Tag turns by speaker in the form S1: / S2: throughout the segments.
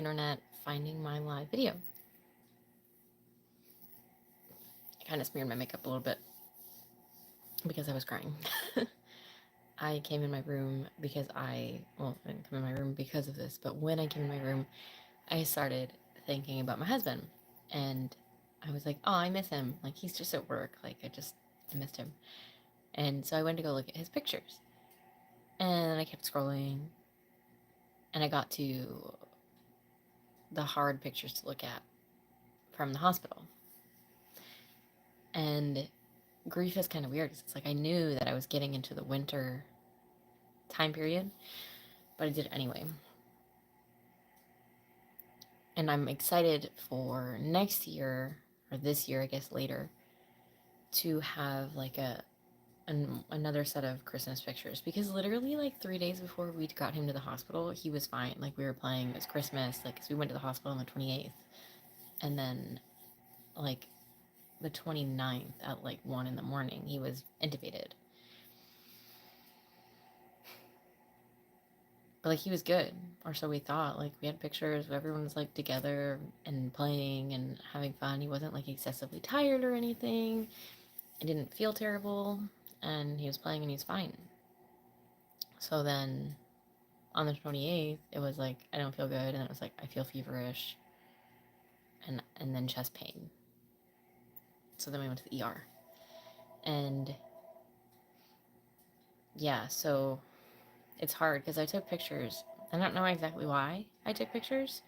S1: internet finding my live video. I kind of smeared my makeup a little bit because I was crying. I came in my room because I didn't come in my room because of this, but when I came in my room, I started thinking about my husband. And I was like, oh, I miss him. Like, he's just at work. Like, I missed him. And so I went to go look at his pictures. And I kept scrolling. And I got to the hard pictures to look at from the hospital. And grief is kind of weird. It's like I knew that I was getting into the winter time period, but I did it anyway. And I'm excited for next year, or this year, I guess later, to have like another set of Christmas pictures, because literally like 3 days before we got him to the hospital, he was fine. Like, we were playing, it was Christmas, like, 'cause we went to the hospital on the 28th, and then like the 29th at like 1 in the morning, he was intubated. But like, he was good, or so we thought. Like, we had pictures of everyone was like together and playing and having fun. He wasn't like excessively tired or anything. It didn't feel terrible, and he was playing and he was fine. So then on the 28th, it was like, I don't feel good, and it was like, I feel feverish, and then chest pain. So then we went to the ER. And yeah, so it's hard because I took pictures. I don't know exactly why I took pictures,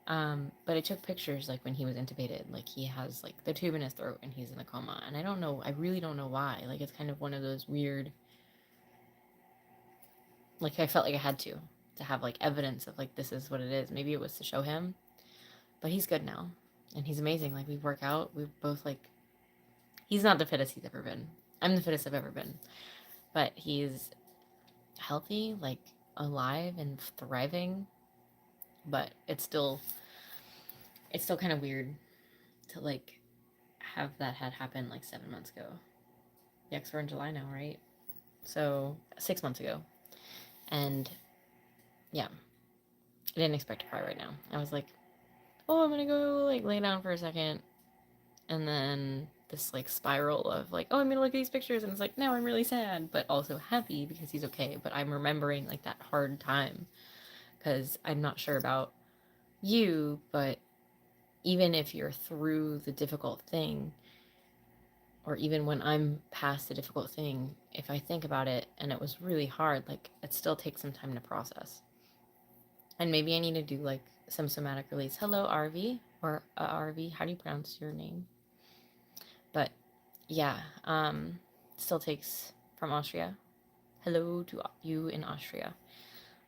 S1: but I took pictures like when he was intubated. Like, he has like the tube in his throat and he's in the coma. And I really don't know why. Like, it's kind of one of those weird, like, I felt like I had to have like evidence of like, this is what it is. Maybe it was to show him, but he's good now and he's amazing. Like, we work out. We both like, he's not the fittest he's ever been. I'm the fittest I've ever been, but he's healthy, like alive and thriving. But it's still kind of weird to like have that had happened like 7 months ago. Yeah, 'cause we're in July now, right? So 6 months ago. And yeah, I didn't expect to cry right now. I was like, oh, I'm gonna go like lay down for a second, and then this like spiral of like, oh, I'm gonna look at these pictures, and it's like, now I'm really sad but also happy because he's okay. But I'm remembering like that hard time, because I'm not sure about you, but even if you're through the difficult thing, or even when I'm past the difficult thing, if I think about it and it was really hard, like, it still takes some time to process. And maybe I need to do like some somatic release. Hello, RV, or RV, how do you pronounce your name? But yeah, still takes, from Austria. Hello to you in Austria.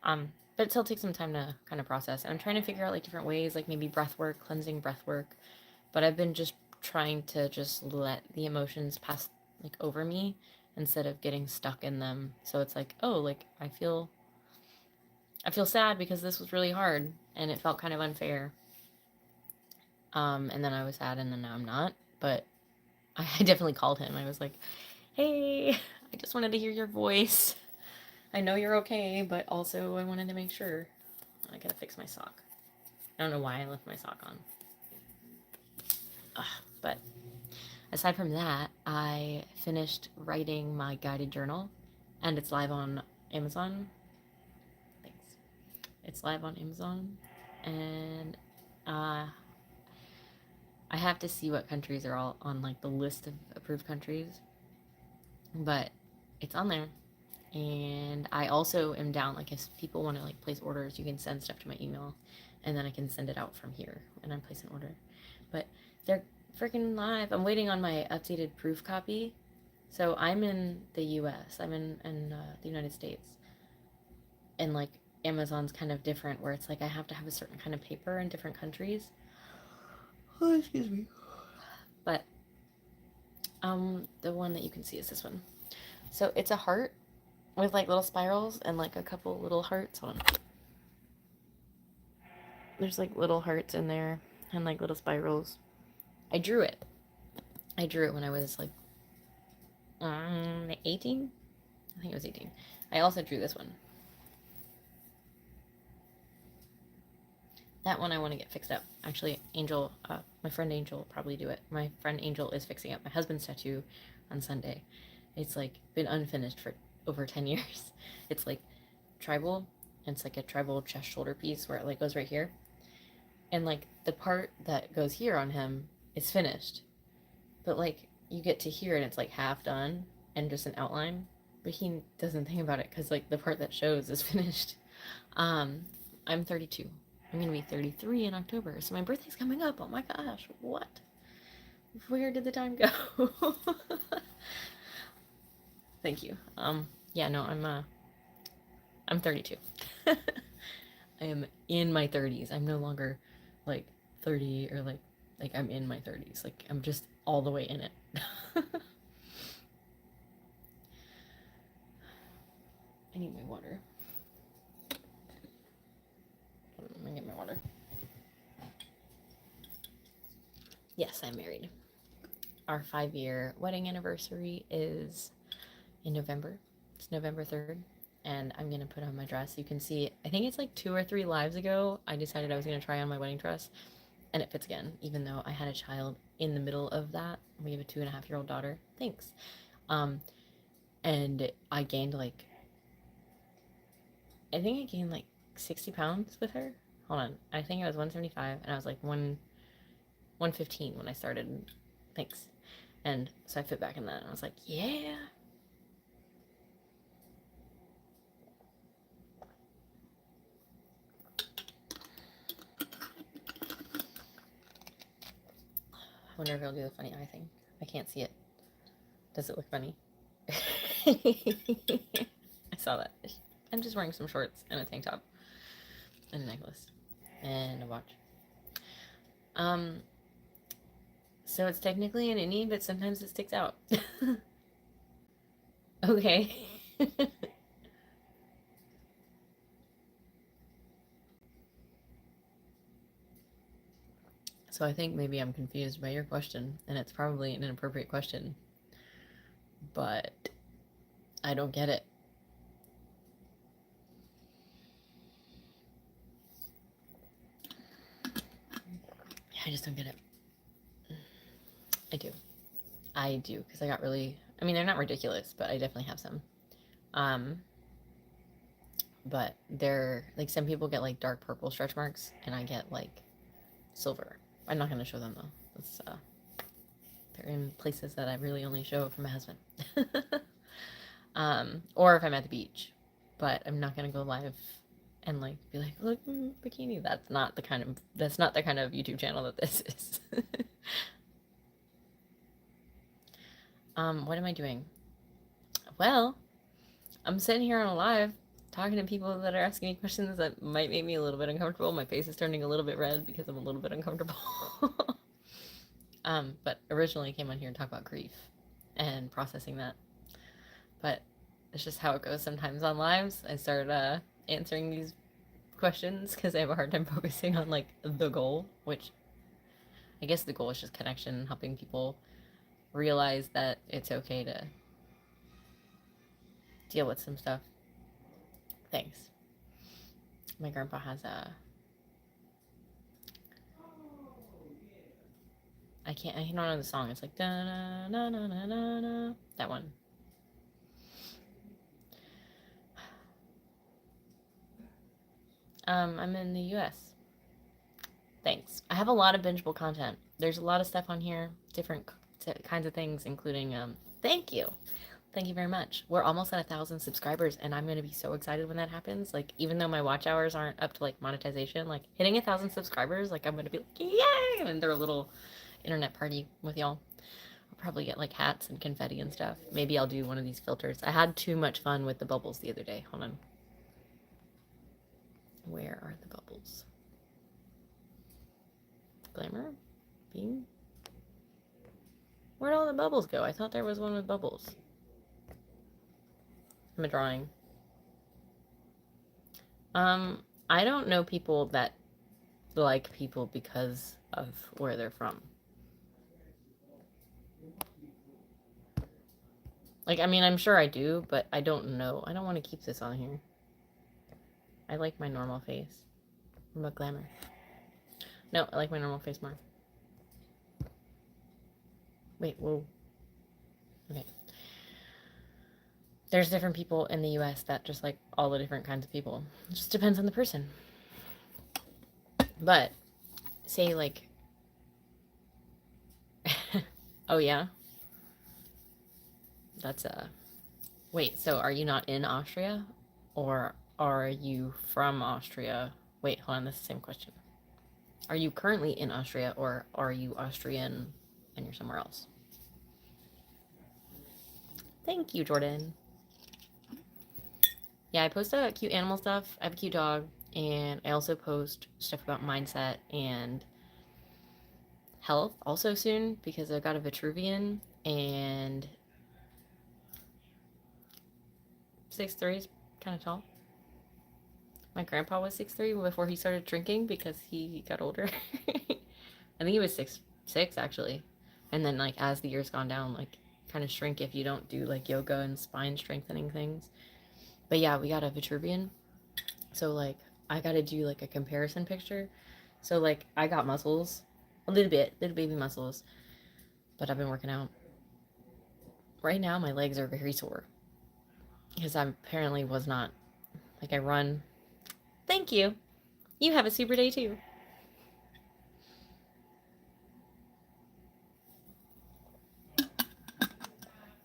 S1: But it still takes some time to kind of process. And I'm trying to figure out like different ways, like maybe breath work, cleansing breath work. But I've been just trying to just let the emotions pass like over me instead of getting stuck in them. So it's like, oh, like I feel sad because this was really hard and it felt kind of unfair. And then I was sad and then now I'm not. But I definitely called him. I was like, hey, I just wanted to hear your voice. I know you're okay, but also I wanted to make sure. I gotta fix my sock. I don't know why I left my sock on. But aside from that, I finished writing my guided journal, and it's live on Amazon. Thanks. It's live on Amazon, and I have to see what countries are all on like the list of approved countries, but it's on there. And I also am down, like, if people want to like place orders, you can send stuff to my email, and then I can send it out from here and then place an order. But they're freaking live. I'm waiting on my updated proof copy. So I'm in the US. I'm in the United States. And like Amazon's kind of different, where it's like I have to have a certain kind of paper in different countries. Oh, excuse me. But the one that you can see is this one. So it's a heart with like little spirals and like a couple little hearts on. There's like little hearts in there and like little spirals. I drew it when I was like 18. I think it was 18. I also drew this one. That one I want to get fixed up. Actually, Angel, my friend Angel will probably do it. My friend Angel is fixing up my husband's tattoo on Sunday. It's like been unfinished for over 10 years. It's like tribal, and it's like a tribal chest shoulder piece where it like goes right here. And like the part that goes here on him is finished. But like you get to here and it's like half done and just an outline. But he doesn't think about it because like the part that shows is finished. I'm 32. I'm gonna be 33 in October, so my birthday's coming up. Oh my gosh, what? Where did the time go? Thank you. Yeah, no, I'm 32. I am in my 30s. I'm no longer like 30 or like I'm in my 30s. Like I'm just all the way in it. I need my water. I'm gonna get my water. Yes, I'm married. Our 5-year wedding anniversary is in November. It's November 3rd. And I'm going to put on my dress. You can see, I think it's like 2 or 3 lives ago, I decided I was going to try on my wedding dress. And it fits again, even though I had a child in the middle of that. We have a 2.5-year-old daughter. Thanks. And I gained like, I think I gained like 60 pounds with her. Hold on. I think I was 175 and I was like 115 when I started. Thanks. And so I fit back in that and I was like, yeah. I wonder if I'll do the funny eye thing. I can't see it. Does it look funny? I saw that. I'm just wearing some shorts and a tank top and a necklace and a watch. So it's technically an innie, but sometimes it sticks out. Okay. So I think maybe I'm confused by your question, and it's probably an inappropriate question, but I don't get it. I just don't get it. I do, because I got really, I mean, they're not ridiculous, but I definitely have some. But they're, like, some people get, like, dark purple stretch marks, and I get, like, silver. I'm not going to show them, though. It's, they're in places that I really only show for my husband. Or if I'm at the beach. But I'm not going to go live and, like, be like, look, bikini. That's not the kind of YouTube channel that this is. What am I doing? Well, I'm sitting here on a live talking to people that are asking me questions that might make me a little bit uncomfortable. My face is turning a little bit red because I'm a little bit uncomfortable. But originally I came on here to talk about grief and processing that. But it's just how it goes sometimes on lives. I start answering these questions because I have a hard time focusing on like the goal, which I guess the goal is just connection, helping people realize that it's okay to deal with some stuff. Thanks. My grandpa has a, I don't know the song. It's like da na na na na na na. That one. I'm in the US. Thanks. I have a lot of bingeable content. There's a lot of stuff on here, different kinds of things, including thank you. Thank you very much. We're almost at 1,000 subscribers, and I'm gonna be so excited when that happens. Like, even though my watch hours aren't up to like monetization, like hitting 1,000 subscribers, like I'm gonna be like, yay! And they're a little internet party with y'all. I'll probably get like hats and confetti and stuff. Maybe I'll do one of these filters. I had too much fun with the bubbles the other day. Hold on. Where are the bubbles? Glamour? Beam? Where'd all the bubbles go? I thought there was one with bubbles. I'm a drawing. I don't know people that like people because of where they're from. Like, I mean, I'm sure I do, but I don't know. I don't want to keep this on here. I like my normal face. I'm a glamour. No, I like my normal face more. Wait, whoa. Okay. There's different people in the US that just like all the different kinds of people. It just depends on the person. But say like oh yeah. That's wait, so are you not in Austria? Or are you from Austria? Wait, hold on, that's the same question. Are you currently in Austria or are you Austrian and you're somewhere else? Thank you, Jordan. Yeah, I post cute animal stuff. I have a cute dog, and I also post stuff about mindset and health also soon because I got a Vitruvian and 6'3" is kind of tall. My grandpa was 6'3" before he started drinking because he got older. I think he was 6'6" actually, and then like as the years gone down, like kind of shrink if you don't do like yoga and spine strengthening things. But yeah, we got a Vitruvian, so like I got to do like a comparison picture. So like I got muscles, a little bit, little baby muscles, but I've been working out. Right now my legs are very sore because I apparently was not like I run. Thank you. You have a super day too.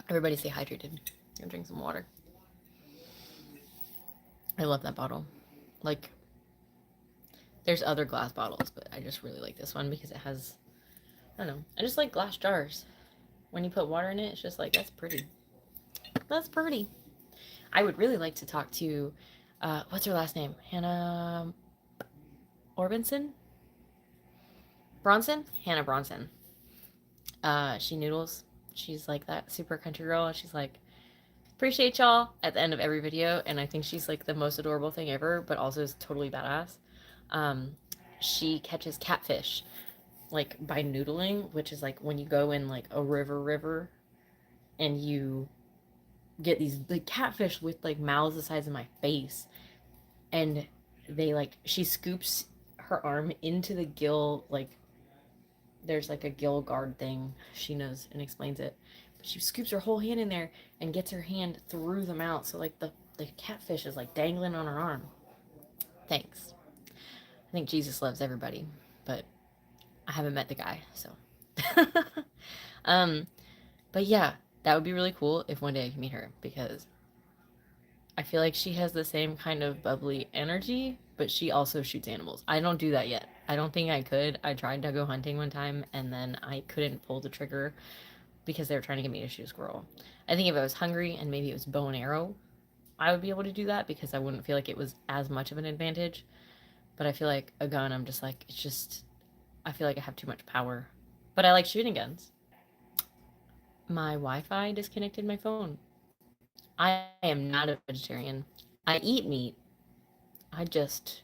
S1: Everybody stay hydrated. I'm drink some water. I love that bottle. Like, there's other glass bottles, but I just really like this one because it has, I don't know. I just like glass jars. When you put water in it, it's just like, that's pretty. That's pretty. I would really like to talk to, what's her last name? Hannah Orbinson? Bronson? Hannah Bronson. She noodles. She's like that super country girl. She's like, appreciate y'all at the end of every video, and I think she's like the most adorable thing ever, but also is totally badass. She catches catfish like by noodling, which is like when you go in like a river and you get these like catfish with like mouths the size of my face, and they like she scoops her arm into the gill, like there's like a gill guard thing, she knows and explains it, but she scoops her whole hand in there and gets her hand through the mouth, so like the catfish is like dangling on her arm. Thanks. I think Jesus loves everybody, but I haven't met the guy, so um but yeah, that would be really cool if one day I can meet her, because I feel like she has the same kind of bubbly energy, but she also shoots animals. I don't do that yet. I don't think I could. I tried to go hunting one time and then I couldn't pull the trigger because they were trying to get me to shoot a squirrel. I think if I was hungry and maybe it was bow and arrow, I would be able to do that because I wouldn't feel like it was as much of an advantage. But I feel like a gun, I'm just like, it's just, I feel like I have too much power. But I like shooting guns. My Wi-Fi disconnected my phone. I am not a vegetarian. I eat meat. I just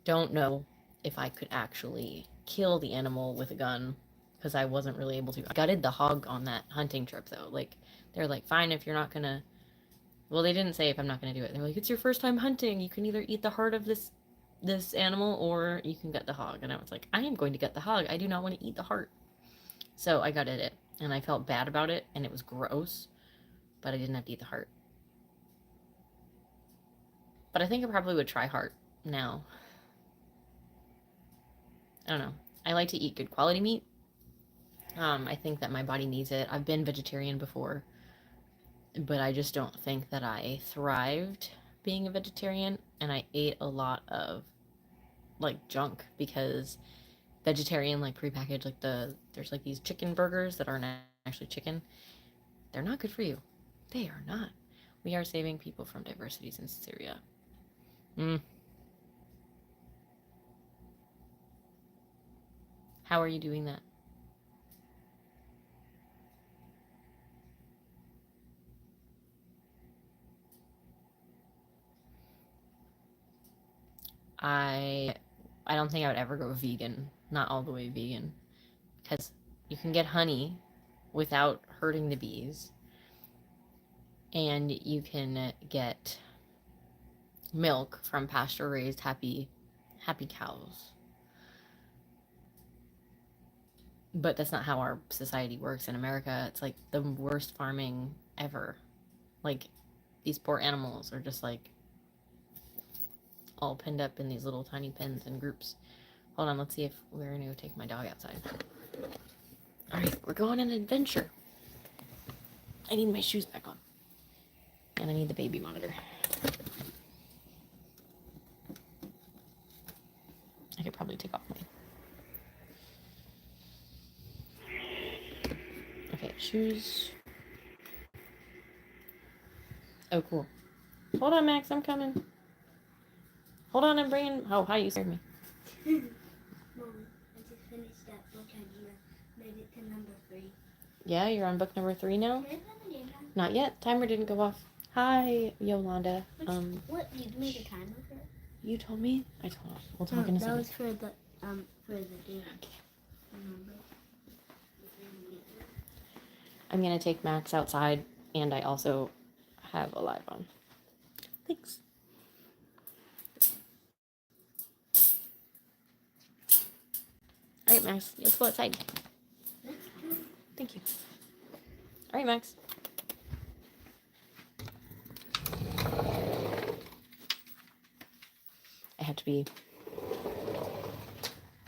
S1: don't know if I could actually kill the animal with a gun because I wasn't really able to. I gutted the hog on that hunting trip though. Like they're like, fine if you're not gonna. Well, they didn't say if I'm not gonna do it. They're like, it's your first time hunting. You can either eat the heart of this animal or you can gut the hog. And I was like, I am going to gut the hog. I do not want to eat the heart. So I gutted it and I felt bad about it and it was gross, but I didn't have to eat the heart. But I think I probably would try heart now. I don't know. I like to eat good quality meat. I think that my body needs it. I've been vegetarian before, but I just don't think that I thrived being a vegetarian, and I ate a lot of like junk because vegetarian like prepackaged like there's like these chicken burgers that aren't actually chicken. They're not good for you. They are not. We are saving people from diversities in Syria. How are you doing that? I I don't think I would ever go vegan. Not all the way vegan. Because you can get honey without hurting the bees. And you can get milk from pasture raised happy cows. But that's not how our society works in America. It's like the worst farming ever. Like, these poor animals are just like all pinned up in these little tiny pens and groups. Hold on, let's see if we're gonna go take my dog outside. Alright, we're going on an adventure. I need my shoes back on. And I need the baby monitor. I could probably take off my... Okay, shoes. Oh, cool. Hold on, Max, I'm coming. Hold on, I'm bringing... Oh, hi, you scared me.
S2: Mom, I just finished that book and made it to number 3.
S1: Yeah, you're on book number 3 now? Not yet. Timer didn't go off. Hi, Yolanda.
S2: What, you made a timer for it?
S1: You told me? I told her. We'll talk in a second.
S2: That was for the game.
S1: I'm gonna take Max outside, and I also have a live on. Thanks. All right, Max, let's go outside. Thank you. All right, Max. I have to be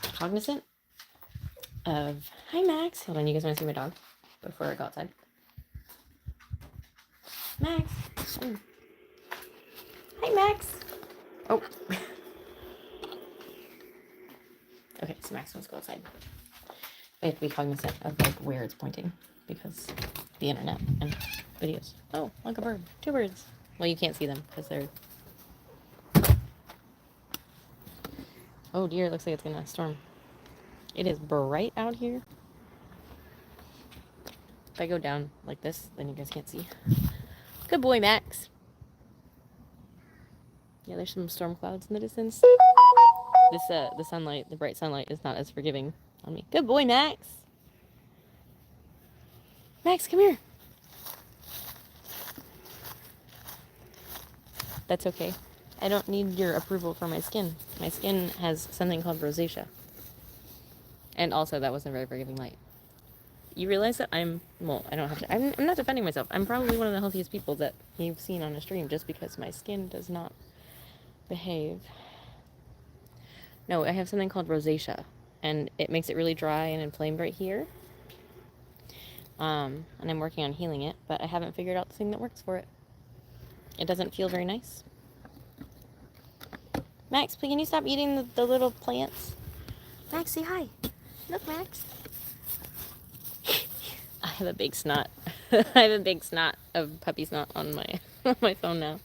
S1: cognizant of... Hi, Max. Hold on, you guys want to see my dog before I go outside? Max. Oh. Hi, Max. Oh. Okay, so Max wants to go outside. I have to be cognizant of like where it's pointing because the internet and videos. Oh, like a bird. 2 birds. Well, you can't see them because they're... Oh dear, it looks like it's gonna storm. It is bright out here. If I go down like this, then you guys can't see. Good boy, Max. Yeah, there's some storm clouds in the distance. The sunlight, the bright sunlight is not as forgiving on me. Good boy, Max. Max, come here. That's okay. I don't need your approval for my skin. My skin has something called rosacea. And also, that wasn't very forgiving light. You realize that well, I don't have to, I'm not defending myself. I'm probably one of the healthiest people that you've seen on a stream just because my skin does not behave. No, I have something called rosacea, and it makes it really dry and inflamed right here. And I'm working on healing it, but I haven't figured out the thing that works for it. It doesn't feel very nice. Max, please, can you stop eating the little plants? Max, say hi. Look, Max. I have a big snot. I have a big snot of puppy snot on my on my phone now.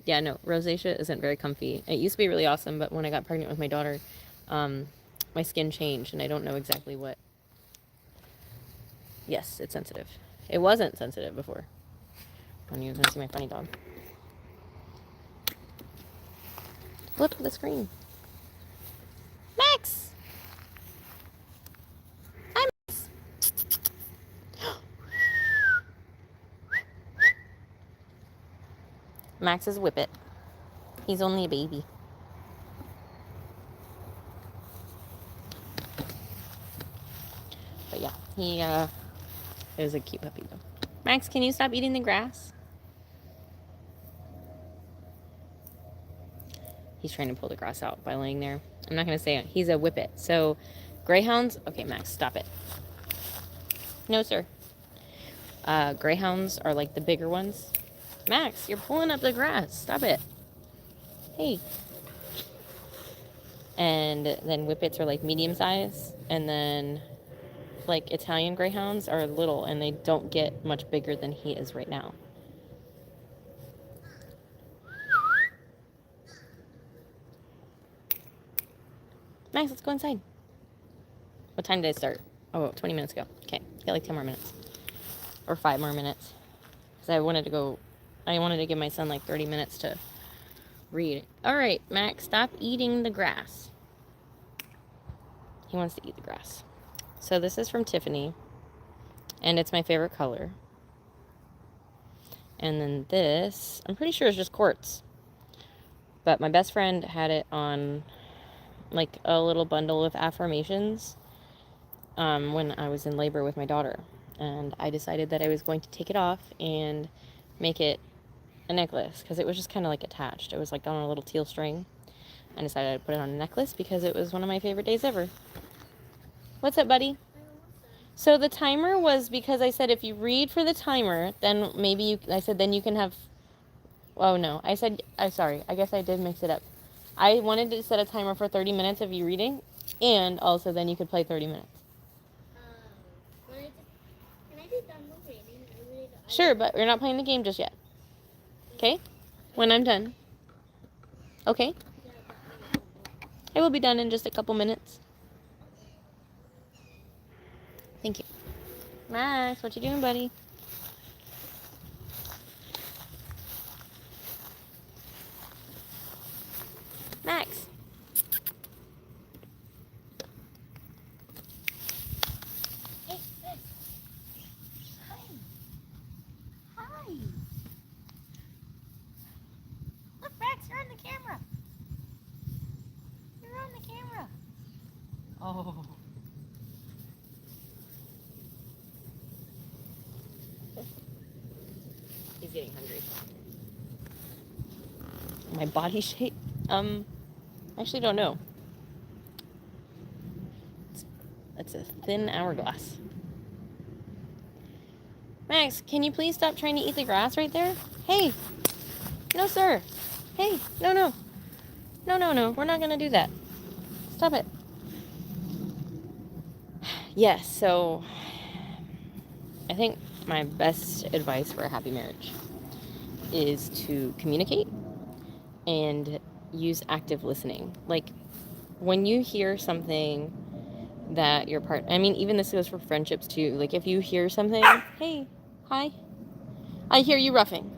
S1: Yeah, no, rosacea isn't very comfy. It used to be really awesome, but when I got pregnant with my daughter, my skin changed, and I don't know exactly what. Yes, it's sensitive. It wasn't sensitive before. When you guys see my funny dog. Flip the screen. Max! Hi, Max! Max is Whippet. He's only a baby. But yeah, he is a cute puppy though. Max, can you stop eating the grass? He's trying to pull the grass out by laying there. I'm not going to say it. He's a Whippet. So, greyhounds... Okay, Max, stop it. No, sir. Greyhounds are like the bigger ones. Max, you're pulling up the grass. Stop it. Hey. And then Whippets are like medium size. And then like Italian Greyhounds are little and they don't get much bigger than he is right now. Max, let's go inside. What time did I start? Oh, 20 minutes ago. Okay, got like 10 more minutes. Or 5 more minutes. Because I wanted to give my son like 30 minutes to read. Alright, Max, stop eating the grass. He wants to eat the grass. So this is from Tiffany. And it's my favorite color. And then this, I'm pretty sure it's just quartz. But my best friend had it on like a little bundle of affirmations. when I was in labor with my daughter. And I decided that I was going to take it off and make it a necklace because it was just kind of like attached. It was like on a little teal string. I decided I'd put it on a necklace because it was one of my favorite days ever. What's up, buddy? So the timer was because I said if you read for the timer, then maybe you, I said then you can have, oh no, I said, I'm sorry, I guess I did mix it up. I wanted to set a timer for 30 minutes of you reading, and also then you could play 30 minutes.
S2: Can I be done with reading?
S1: Sure, but we're not playing the game just yet. Okay? When I'm done. Okay? I will be done in just a couple minutes. Thank you. Max, what you doing, buddy? Max. Hey, hey. Hi. Hi. Look, Max, you're on the camera. You're on the camera. Oh. He's getting hungry. My body shape? I actually don't know. It's a thin hourglass. Max, can you please stop trying to eat the grass right there? Hey! No, sir! Hey! No, no! No, no, no. We're not gonna do that. Stop it. Yes, so I think my best advice for a happy marriage is to communicate and use active listening. Like, when you hear something that your partner, I mean, even this goes for friendships too. Like, if you hear something, hey, hi, I hear you roughing.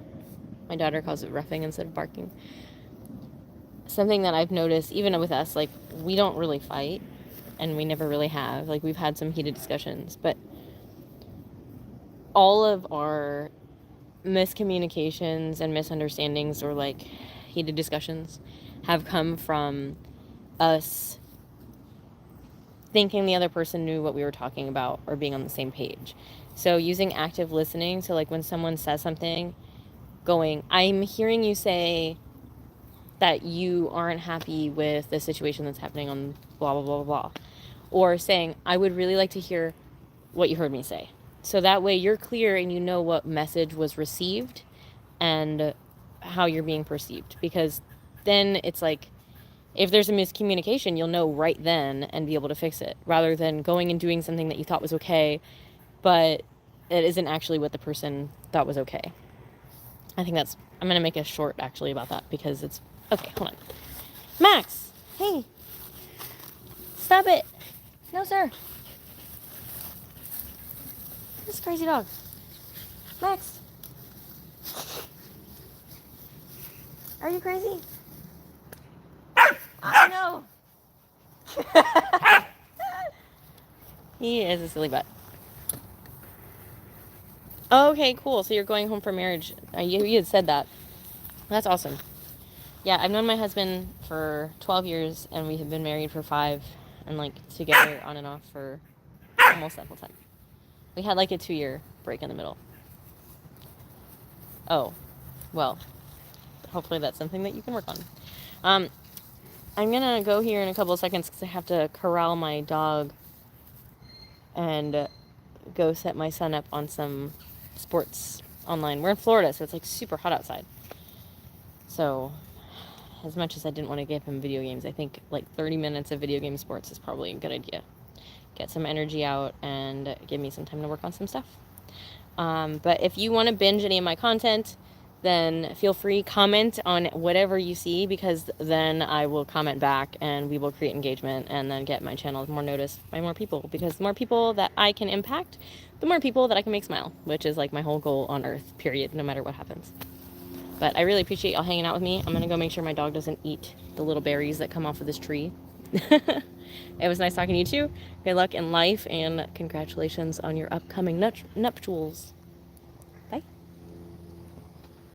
S1: My daughter calls it roughing instead of barking. Something that I've noticed, even with us, like, we don't really fight, and we never really have. Like, we've had some heated discussions, but all of our miscommunications and misunderstandings or like heated discussions have come from us thinking the other person knew what we were talking about or being on the same page. So using active listening, so like when someone says something, going, I'm hearing you say that you aren't happy with the situation that's happening on blah blah blah blah, or saying, I would really like to hear what you heard me say. So that way you're clear and you know what message was received and how you're being perceived. Because then it's like, if there's a miscommunication, you'll know right then and be able to fix it, rather than going and doing something that you thought was okay, but it isn't actually what the person thought was okay. I think that's, I'm going to make a short actually about that because it's, okay, hold on. Max, hey, stop it. No, sir. This crazy dog. Max. Are you crazy? I know. He is a silly butt. Okay, cool. So you're going home for marriage. You had said that. That's awesome. Yeah, I've known my husband for 12 years, and we have been married for 5, and like together on and off for almost that whole time. We had like a 2-year break in the middle. Oh, well, hopefully that's something that you can work on. I'm gonna go here in a couple of seconds because I have to corral my dog and go set my son up on some sports online. We're in Florida, so it's like super hot outside. So, as much as I didn't want to give him video games, I think like 30 minutes of video game sports is probably a good idea. Get some energy out and give me some time to work on some stuff. But if you want to binge any of my content, then feel free, comment on whatever you see, because then I will comment back and we will create engagement and then get my channel more noticed by more people, because the more people that I can impact, the more people that I can make smile, which is like my whole goal on earth, period, no matter what happens. But I really appreciate y'all hanging out with me. I'm going to go make sure my dog doesn't eat the little berries that come off of this tree. It was nice talking to you too. Good luck in life and congratulations on your upcoming nuptials.